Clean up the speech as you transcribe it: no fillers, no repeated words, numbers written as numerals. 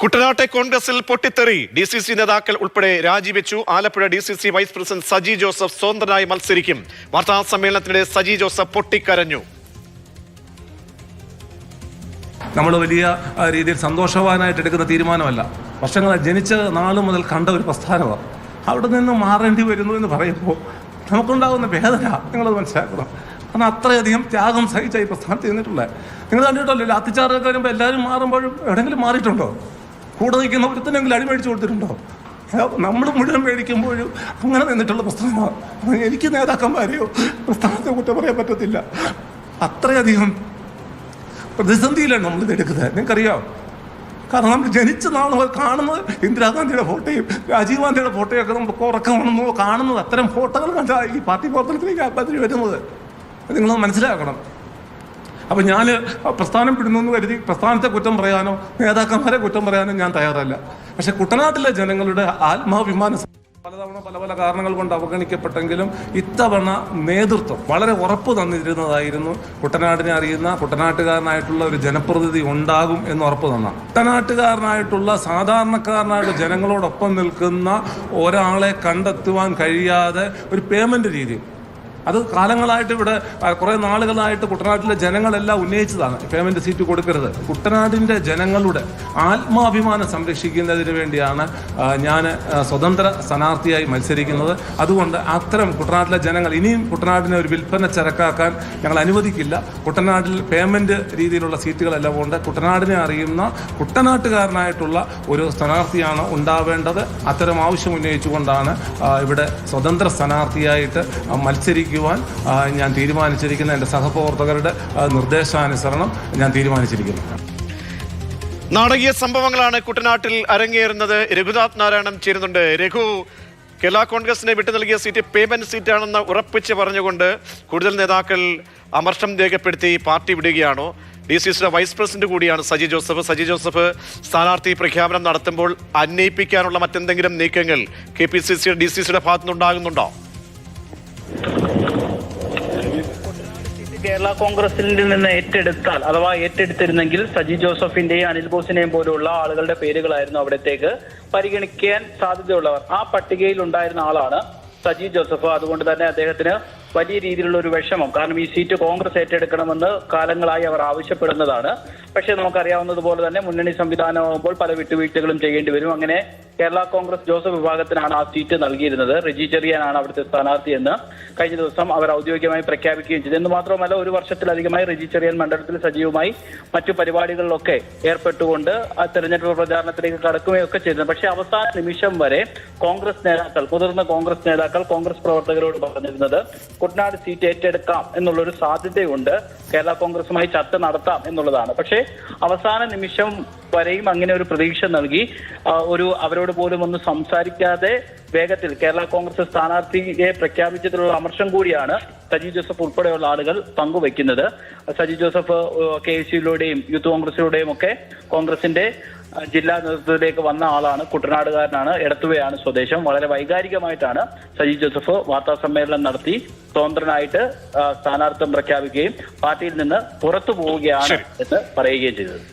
കുട്ടനാട്ടെ കോൺഗ്രസിൽ പൊട്ടിത്തെറി. DCC നേതാക്കൾ ഉൾപ്പെടെ രാജിവെച്ചു. Alappuzha DCC vice president Saji Joseph സ്വതന്ത്രനായി മത്സരിക്കും. വാർത്താ സമ്മേളനത്തിനിടെ സജി ജോസഫ് പൊട്ടിക്കരഞ്ഞു. നമ്മൾ വലിയ രീതിയിൽ സന്തോഷവാനായിട്ട് എടുക്കുന്ന തീരുമാനമല്ല. വർഷങ്ങളെ ജനിച്ച നാൾ മുതൽ കണ്ട ഒരു പ്രസ്ഥാനമാണ്. അവിടെ നിന്ന് മാറേണ്ടി വരുന്നു എന്ന് പറയുമ്പോൾ നമുക്കുണ്ടാകുന്ന വേദന നിങ്ങളത് മനസ്സിലാക്കണം. കാരണം അത്രയധികം ത്യാഗം സഹിച്ച ഈ പ്രസ്ഥാനത്ത് നിന്നിട്ടുള്ളത് നിങ്ങൾ കണ്ടിട്ടല്ലോ. അത്തിച്ചാറൊക്കെ വരുമ്പോൾ എല്ലാവരും മാറുമ്പോഴും എവിടെയെങ്കിലും മാറിയിട്ടുണ്ടോ? കൂടെ നിൽക്കുന്ന ഒരുത്തനെങ്കിലും അടിമേടിച്ചു കൊടുത്തിട്ടുണ്ടോ? നമ്മൾ മുഴുവൻ മേടിക്കുമ്പോഴും അങ്ങനെ നിന്നിട്ടുള്ള പ്രസ്ഥാനമാണ്. എനിക്ക് നേതാക്കന്മാരെയോ പ്രസ്ഥാനത്തെ കുറ്റം പറയാൻ പറ്റത്തില്ല. അത്രയധികം പ്രതിസന്ധിയിലാണ് നമ്മളിത് എടുക്കുന്നത്. നിങ്ങൾക്കറിയാം, കാരണം നമ്മൾ ജനിച്ച നാൾ മുതൽ കാണുന്നത് ഇന്ദിരാഗാന്ധിയുടെ ഫോട്ടോയും രാജീവ് ഗാന്ധിയുടെ ഫോട്ടോയും ഒക്കെ നമുക്ക് ഉറക്കമാണെന്നോ കാണുന്നത്. അത്തരം ഫോട്ടോകൾ കണ്ടാൽ ഈ പാർട്ടി പ്രവർത്തനത്തിലേക്ക് ആൾക്കാർ വരുന്നത്. അത് നിങ്ങളത് മനസ്സിലാക്കണം. അപ്പം ഞാൻ പ്രസ്ഥാനം വിടുന്നു എന്ന് കരുതി പ്രസ്ഥാനത്തെ കുറ്റം പറയാനോ നേതാക്കന്മാരെ കുറ്റം പറയാനോ ഞാൻ തയ്യാറല്ല. പക്ഷെ കുട്ടനാട്ടിലെ ജനങ്ങളുടെ ആത്മാഭിമാനം പലതവണ പല പല കാരണങ്ങൾ കൊണ്ട് അവഗണിക്കപ്പെട്ടെങ്കിലും ഇത്തവണ നേതൃത്വം വളരെ ഉറപ്പ് തന്നിരുന്നതായിരുന്നു. കുട്ടനാടിനെ അറിയുന്ന കുട്ടനാട്ടുകാരനായിട്ടുള്ള ഒരു ജനപ്രതിനിധി ഉണ്ടാകും എന്ന് ഉറപ്പ് തന്ന, കുട്ടനാട്ടുകാരനായിട്ടുള്ള സാധാരണക്കാരനായിട്ട് ജനങ്ങളോടൊപ്പം നിൽക്കുന്ന ഒരാളെ കണ്ടെത്തുവാൻ കഴിയാതെ ഒരു പേയ്മെന്റ് രീതി, അത് കാലങ്ങളായിട്ട് ഇവിടെ കുറേ നാളുകളായിട്ട് കുട്ടനാട്ടിലെ ജനങ്ങളെല്ലാം ഉന്നയിച്ചതാണ്. പേയ്മെന്റ് സീറ്റ് കൊടുക്കരുത്. കുട്ടനാടിൻ്റെ ജനങ്ങളുടെ ആത്മാഭിമാനം സംരക്ഷിക്കുന്നതിന് വേണ്ടിയാണ് ഞാൻ സ്വതന്ത്ര സ്ഥാനാർത്ഥിയായി മത്സരിക്കുന്നത്. അതുകൊണ്ട് അത്തരം കുട്ടനാട്ടിലെ ജനങ്ങൾ ഇനിയും കുട്ടനാടിനെ ഒരു വിൽപ്പന ചരക്കാക്കാൻ ഞങ്ങൾ അനുവദിക്കില്ല. കുട്ടനാട്ടിൽ പേയ്മെന്റ് രീതിയിലുള്ള സീറ്റുകളെല്ലാം കൊണ്ട് കുട്ടനാടിനെ അറിയുന്ന കുട്ടനാട്ടുകാരനായിട്ടുള്ള ഒരു സ്ഥാനാർത്ഥിയാണ് ഉണ്ടാവേണ്ടത്. അത്തരം ആവശ്യം ഉന്നയിച്ചുകൊണ്ടാണ് ഇവിടെ സ്വതന്ത്ര സ്ഥാനാർത്ഥിയായിട്ട് മത്സരിക്കുക ഞാൻ തീരുമാനിച്ചിരിക്കുന്ന. എൻ്റെ സഹപ്രവർത്തകരുടെ നിർദ്ദേശാനുസരണം ഞാൻ തീരുമാനിച്ചിരിക്കുന്നു. നാടകീയ സംഭവങ്ങളാണ് കുട്ടനാട്ടിൽ അരങ്ങേറുന്നത്. രഘുനാഥ് നാരായണൻ ചേരുന്നുണ്ട്. രഘു, കേരള കോൺഗ്രസിനെ വിട്ടു നൽകിയ സീറ്റ് പേയ്മെന്റ് സീറ്റാണെന്ന് ഉറപ്പിച്ച് പറഞ്ഞുകൊണ്ട് കൂടുതൽ നേതാക്കൾ അമർഷം രേഖപ്പെടുത്തി പാർട്ടി വിടുകയാണോ? DCCയുടെ വൈസ് പ്രസിഡന്റ് കൂടിയാണ് സജി ജോസഫ്. സജി ജോസഫ് സ്ഥാനാർത്ഥി പ്രഖ്യാപനം നടത്തുമ്പോൾ അന്വയിപ്പിക്കാനുള്ള മറ്റെന്തെങ്കിലും നീക്കങ്ങൾ KPCC DCCയുടെ ഭാഗത്തുനിന്നുണ്ടാകുന്നുണ്ടോ? കേരള കോൺഗ്രസിൽ നിന്ന് ഏറ്റെടുത്താൽ അഥവാ ഏറ്റെടുത്തിരുന്നെങ്കിൽ സജി ജോസഫിന്റെയും അനിൽ ബോസിനെയും പോലുള്ള ആളുകളുടെ പേരുകളായിരുന്നു അവിടത്തേക്ക് പരിഗണിക്കാൻ സാധ്യതയുള്ളവർ. ആ പട്ടികയിൽ ഉണ്ടായിരുന്ന ആളാണ് സജി ജോസഫ്. അതുകൊണ്ട് തന്നെ അദ്ദേഹത്തിന് വലിയ രീതിയിലുള്ള ഒരു വിഷമം, കാരണം ഈ സീറ്റ് കോൺഗ്രസ് ഏറ്റെടുക്കണമെന്ന് കാലങ്ങളായി അവർ ആവശ്യപ്പെടുന്നതാണ്. പക്ഷെ നമുക്കറിയാവുന്നതുപോലെ തന്നെ മുന്നണി സംവിധാനമാകുമ്പോൾ പല വിട്ടുവീഴ്ചകളും ചെയ്യേണ്ടി വരും. അങ്ങനെ കേരള കോൺഗ്രസ് ജോസഫ് വിഭാഗത്തിനാണ് ആ സീറ്റ് നൽകിയിരുന്നത്. റെജി ചെറിയാനാണ് അവിടുത്തെ സ്ഥാനാർത്ഥി എന്ന് കഴിഞ്ഞ ദിവസം അവർ ഔദ്യോഗികമായി പ്രഖ്യാപിക്കുകയും ചെയ്തു. എന്ന് മാത്രമല്ല, ഒരു വർഷത്തിലധികമായി റെജി ചെറിയാൻ മണ്ഡലത്തിൽ സജീവമായി മറ്റു പരിപാടികളിലൊക്കെ ഏർപ്പെട്ടുകൊണ്ട് ആ തെരഞ്ഞെടുപ്പ് പ്രചാരണത്തിലേക്ക് കടക്കുകയൊക്കെ ചെയ്തിരുന്നു. പക്ഷേ അവസാന നിമിഷം വരെ കോൺഗ്രസ് നേതാക്കൾ, മുതിർന്ന കോൺഗ്രസ് നേതാക്കൾ കോൺഗ്രസ് പ്രവർത്തകരോട് പറഞ്ഞിരുന്നത് കുട്ടനാട് സീറ്റ് ഏറ്റെടുക്കാം എന്നുള്ളൊരു സാധ്യതയുണ്ട്, കേരള കോൺഗ്രസുമായി ചർച്ച നടത്താം എന്നുള്ളതാണ്. പക്ഷേ അവസാന നിമിഷം വരെയും അങ്ങനെ ഒരു പ്രതീക്ഷ നൽകി അവരോട് പോലും ഒന്ന് സംസാരിക്കാതെ വേഗത്തിൽ കേരള കോൺഗ്രസ് സ്ഥാനാർത്ഥിയെ പ്രഖ്യാപിച്ചതിലുള്ള അമർഷം കൂടിയാണ് സജി ജോസഫ് ഉൾപ്പെടെയുള്ള ആളുകൾ പങ്കുവെക്കുന്നത്. സജി ജോസഫ് KSUയിലൂടെയും യൂത്ത് കോൺഗ്രസിലൂടെയും ഒക്കെ കോൺഗ്രസിന്റെ ജില്ലാ നേതൃത്വത്തിലേക്ക് വന്ന ആളാണ്. കുട്ടനാടുകാരനാണ്, എടത്തുവയാണ് സ്വദേശം. വളരെ വൈകാരികമായിട്ടാണ് സജി ജോസഫ് വാർത്താ സമ്മേളനം നടത്തി സ്വതന്ത്രനായിട്ട് സ്ഥാനാർത്ഥിത്വം പ്രഖ്യാപിക്കുകയും പാർട്ടിയിൽ നിന്ന് പുറത്തു പോവുകയാണ് എന്ന് പറയുകയും ചെയ്തത്.